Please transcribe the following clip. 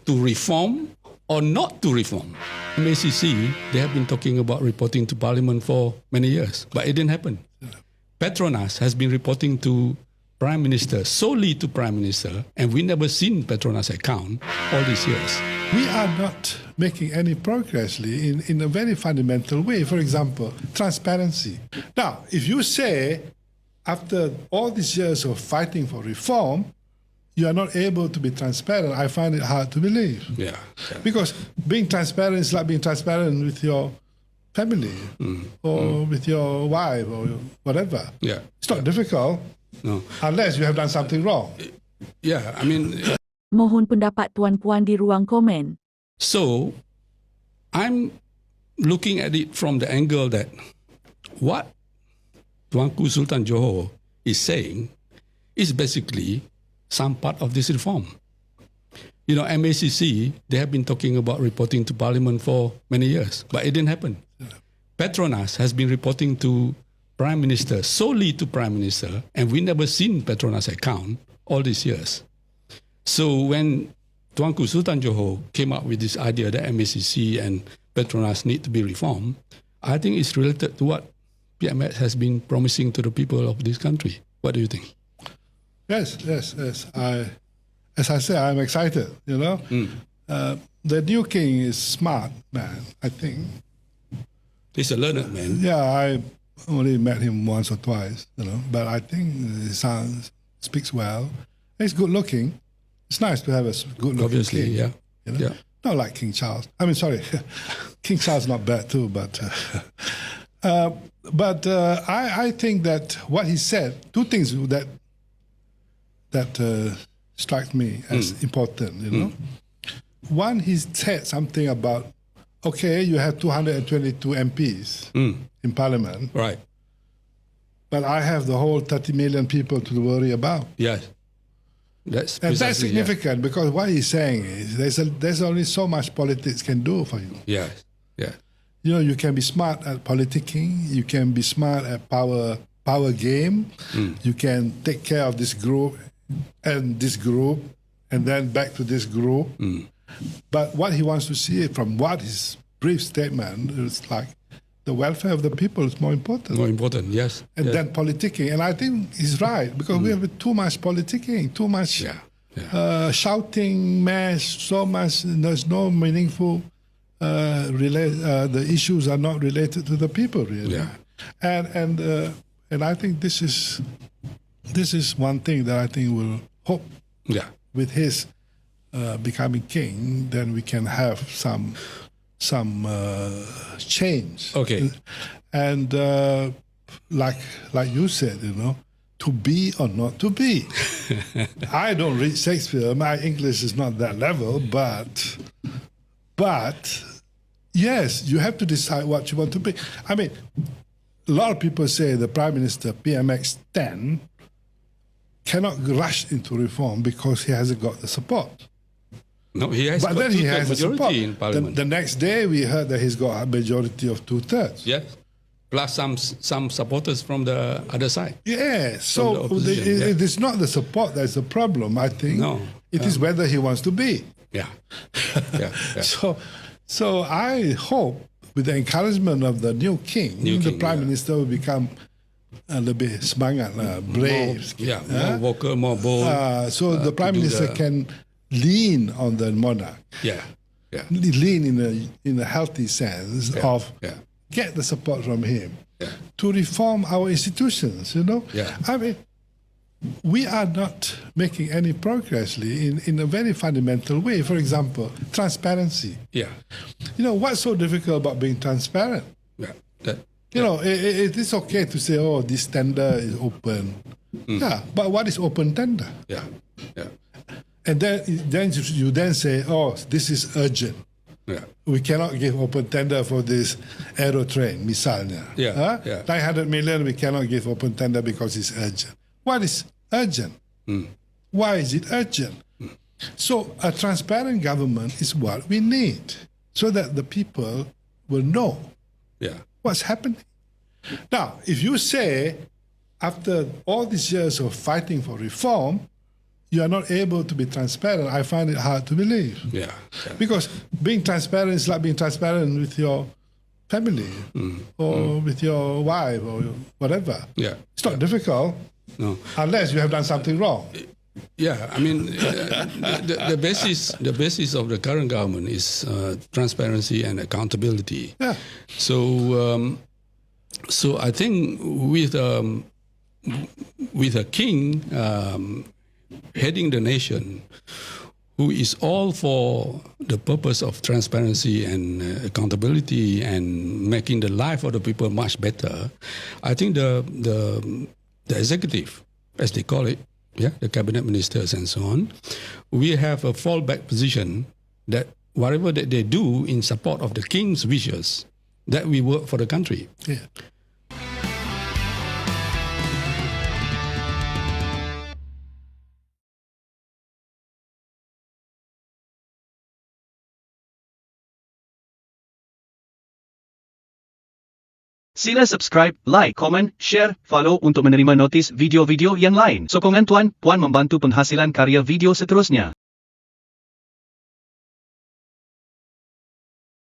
to reform or not to reform. MACC, they have been talking about reporting to Parliament for many years, but it didn't happen. Petronas has been reporting to Prime Minister, solely to Prime Minister, and we never seen Petronas account all these years. We are not making any progress, Lee, in a very fundamental way. For example, transparency. Now, if you say, after all these years of fighting for reform, you are not able to be transparent, I find it hard to believe. Yeah. Because being transparent is like being transparent with your family or with your wife or whatever. Yeah. It's not difficult unless you have done something wrong. Yeah, I mean... Mohon pendapat tuan-puan di ruang komen. So, I'm looking at it from the angle that what Tuanku Sultan Johor is saying is basically some part of this reform. You know, MACC, they have been talking about reporting to Parliament for many years, but it didn't happen. Petronas has been reporting to Prime Minister, solely to Prime Minister, and we never seen Petronas account all these years. So when Tuanku Sultan Johor came up with this idea that MACC and Petronas need to be reformed, I think it's related to what PMX has been promising to the people of this country. What do you think? Yes. As I say, I'm excited, you know. The new king is smart, man, I think. He's a learned man. Yeah, I only met him once or twice, you know, but I think he speaks well. He's good looking. It's nice to have a good looking king. Yeah. You know? Yeah. Not like King Charles. I mean, sorry, King Charles not bad too, but I think that what he said, two things that strike me as important, you know. One, he said something about, okay, you have 222 MPs in Parliament. Right. But I have the whole 30 million people to worry about. Yes. That's significant because what he's saying is there's only so much politics can do for you. Yes. Yeah. You know, you can be smart at politicking, you can be smart at power game, you can take care of this group, and then back to this group. But what he wants to see from what his brief statement is like, the welfare of the people is more important. More important, yes. And then politicking. And I think he's right, because we have too much politicking, too much shouting, mass, so much, there's no meaningful, the issues are not related to the people, really. Yeah. And I think this is one thing that I think will hope with his becoming king, then we can have some change. Okay. And like you said, you know, to be or not to be. I don't read Shakespeare. My English is not that level, but yes, you have to decide what you want to be. I mean, a lot of people say the Prime Minister, PMX 10, cannot rush into reform because he hasn't got the support. No, he has but got then he has the majority support. in Parliament. The next day we heard that he's got a majority of 2/3. Yes. Plus some supporters from the other side. Yeah, so it is not the support that's the problem, I think. No. It is whether he wants to be. Yeah. So I hope with the encouragement of the new king, the Prime Minister will become lebih semangat, brave. More vocal, more bold. So the Prime Minister can lean on the monarch. Lean in a healthy sense of get the support from him to reform our institutions, you know. I mean, we are not making any progress, Lee, in a very fundamental way. For example, transparency. You know, what's so difficult about being transparent? You know, it is okay to say, oh, this tender is open. But what is open tender? And then you then say, oh, this is urgent. We cannot give open tender for this aero train, misalnya. 900 million, we cannot give open tender because it's urgent. What is urgent? Why is it urgent? So a transparent government is what we need so that the people will know what's happening. Now, if you say, after all these years of fighting for reform, you are not able to be transparent, I find it hard to believe. Yeah. Because being transparent is like being transparent with your family or with your wife or whatever. Yeah. It's not difficult. No. Unless you have done something wrong. Yeah, I mean, the basis of the current government is transparency and accountability. Yeah. So I think with a king heading the nation, who is all for the purpose of transparency and accountability and making the life of the people much better, I think the executive, as they call it, the cabinet ministers and so on, we have a fallback position that whatever that they do in support of the king's wishes, that we work for the country. Yeah. Sila subscribe, like, comment, share, follow untuk menerima notis video-video yang lain. Sokongan Puan membantu penghasilan karya video seterusnya.